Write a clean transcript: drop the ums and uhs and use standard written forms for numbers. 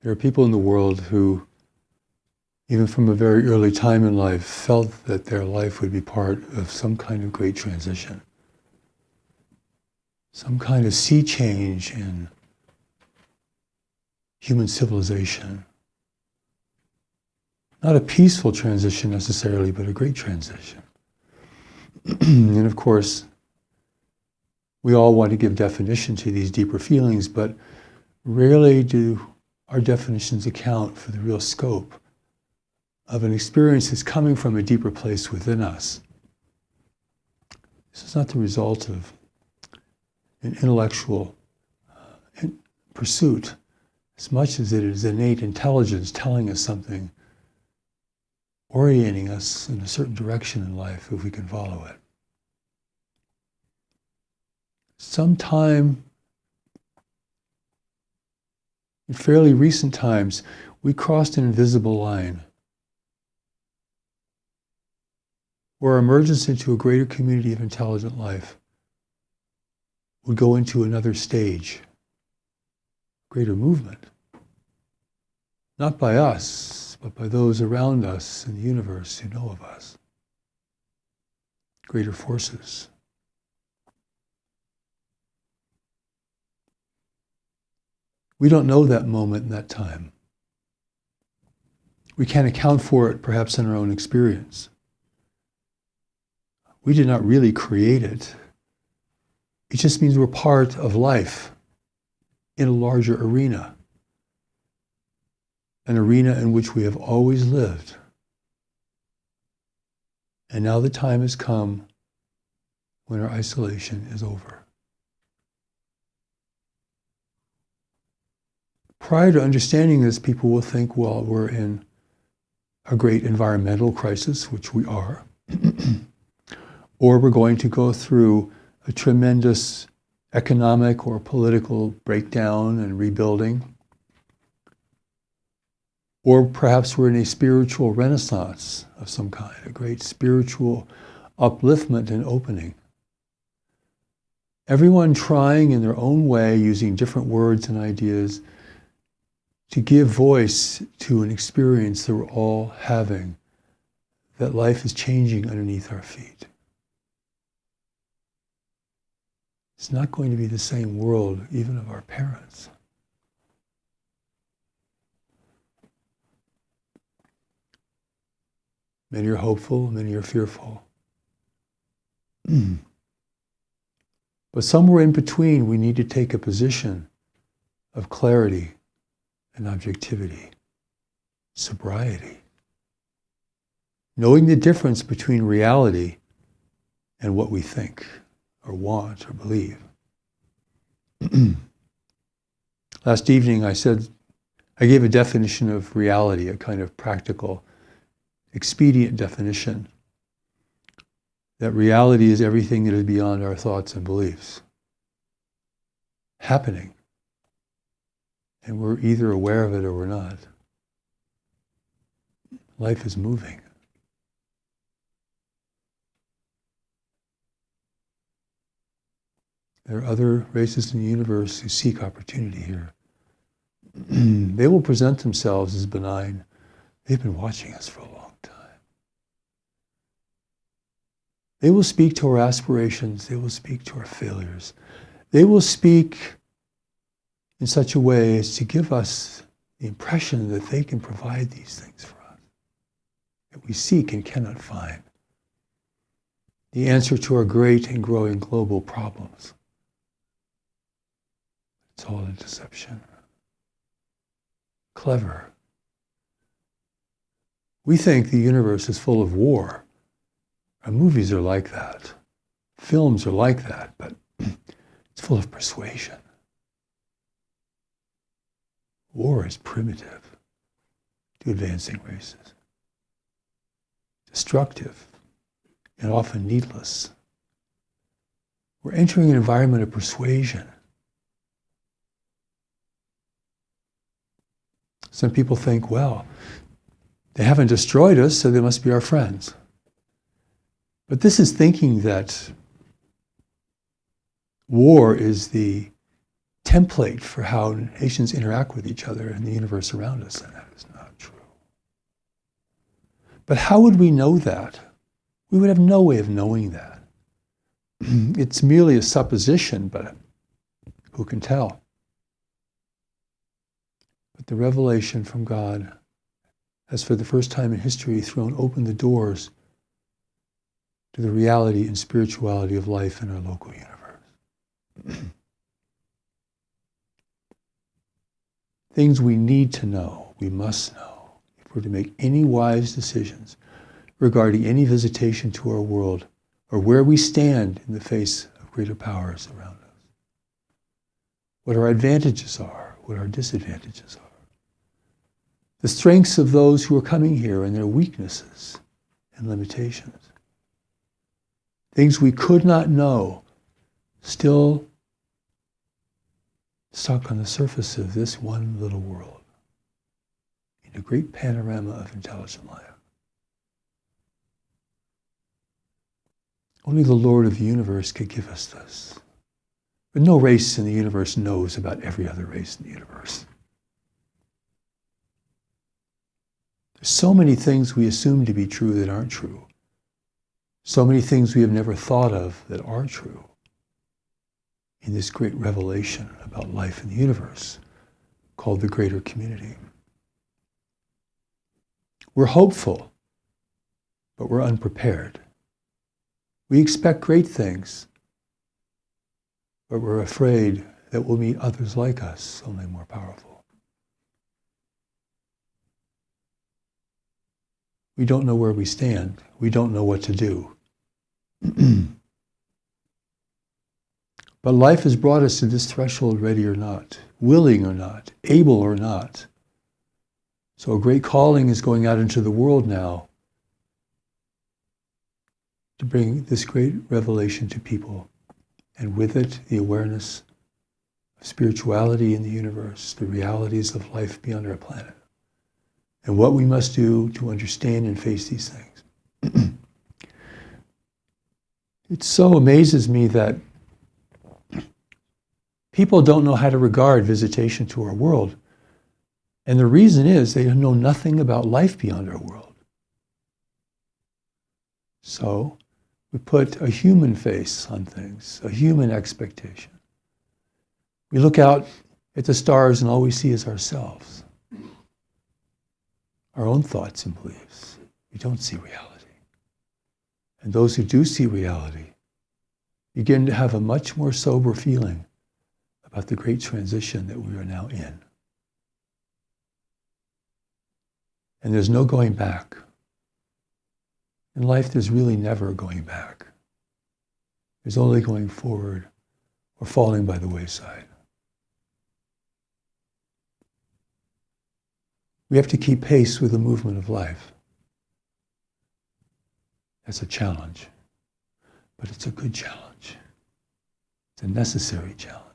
There are people in the world who, even from a very early time in life, felt that their life would be part of some kind of great transition, some kind of sea change in human civilization. Not a peaceful transition necessarily, but a great transition. And of course, we all want to give definition to these deeper feelings, but rarely do our definitions account for the real scope of an experience that's coming from a deeper place within us. This is not the result of an intellectual pursuit, as much as it is innate intelligence telling us something, orienting us in a certain direction in life if we can follow it. Sometime in fairly recent times, we crossed an invisible line where our emergence into a greater community of intelligent life would go into another stage, greater movement. Not by us, but by those around us in the universe who know of us. Greater forces. We don't know that moment and that time. We can't account for it perhaps in our own experience. We did not really create it. It just means we're part of life in a larger arena. An arena in which we have always lived. And now the time has come when our isolation is over. Prior to understanding this, people will think, well, we're in a great environmental crisis, which we are, or we're going to go through a tremendous economic or political breakdown and rebuilding. Or perhaps we're in a spiritual renaissance of some kind, a great spiritual upliftment and opening. Everyone trying in their own way, using different words and ideas, to give voice to an experience that we're all having, that life is changing underneath our feet. It's not going to be the same world even of our parents. Many are hopeful, many are fearful. But somewhere in between, we need to take a position of clarity and objectivity, sobriety. Knowing the difference between reality and what we think or want or believe. Last evening I gave a definition of reality, a kind of practical, expedient definition. That reality is everything that is beyond our thoughts and beliefs. Happening. And we're either aware of it or we're not. Life is moving. There are other races in the universe who seek opportunity here. They will present themselves as benign. They've been watching us for a long time. They will speak to our aspirations. They will speak to our failures. They will speak in such a way as to give us the impression that they can provide these things for us, that we seek and cannot find. The answer to our great and growing global problems. It's all a deception. Clever. We think the universe is full of war. Our movies are like that. Films are like that, but it's full of persuasion. War is primitive to advancing races. Destructive and often needless. We're entering an environment of persuasion. Some people think, well, they haven't destroyed us, so they must be our friends. But this is thinking that war is the template for how nations interact with each other and the universe around us, and that is not true. But how would we know that? We would have no way of knowing that. It's merely a supposition, but who can tell? But the revelation from God has, for the first time in history, thrown open the doors to the reality and spirituality of life in our local universe. Things we need to know, we must know, if we're to make any wise decisions regarding any visitation to our world, or where we stand in the face of greater powers around us. What our advantages are, what our disadvantages are. The strengths of those who are coming here and their weaknesses and limitations. Things we could not know, still stuck on the surface of this one little world, in a great panorama of intelligent life. Only the Lord of the universe could give us this. But no race in the universe knows about every other race in the universe. There's so many things we assume to be true that aren't true. So many things we have never thought of that are true in this great revelation about life in the universe called the greater community. We're hopeful, but we're unprepared. We expect great things, but we're afraid that we'll meet others like us, only more powerful. We don't know where we stand. We don't know what to do. But life has brought us to this threshold, ready or not, willing or not, able or not. So a great calling is going out into the world now to bring this great revelation to people, and with it, the awareness of spirituality in the universe, the realities of life beyond our planet, and what we must do to understand and face these things. It so amazes me that people don't know how to regard visitation to our world, and the reason is they know nothing about life beyond our world. So, we put a human face on things, a human expectation. We look out at the stars and all we see is ourselves, our own thoughts and beliefs. We don't see reality. And those who do see reality begin to have a much more sober feeling about the great transition that we are now in. And there's no going back. In life, there's really never going back. There's only going forward or falling by the wayside. We have to keep pace with the movement of life. That's a challenge, but it's a good challenge. It's a necessary challenge.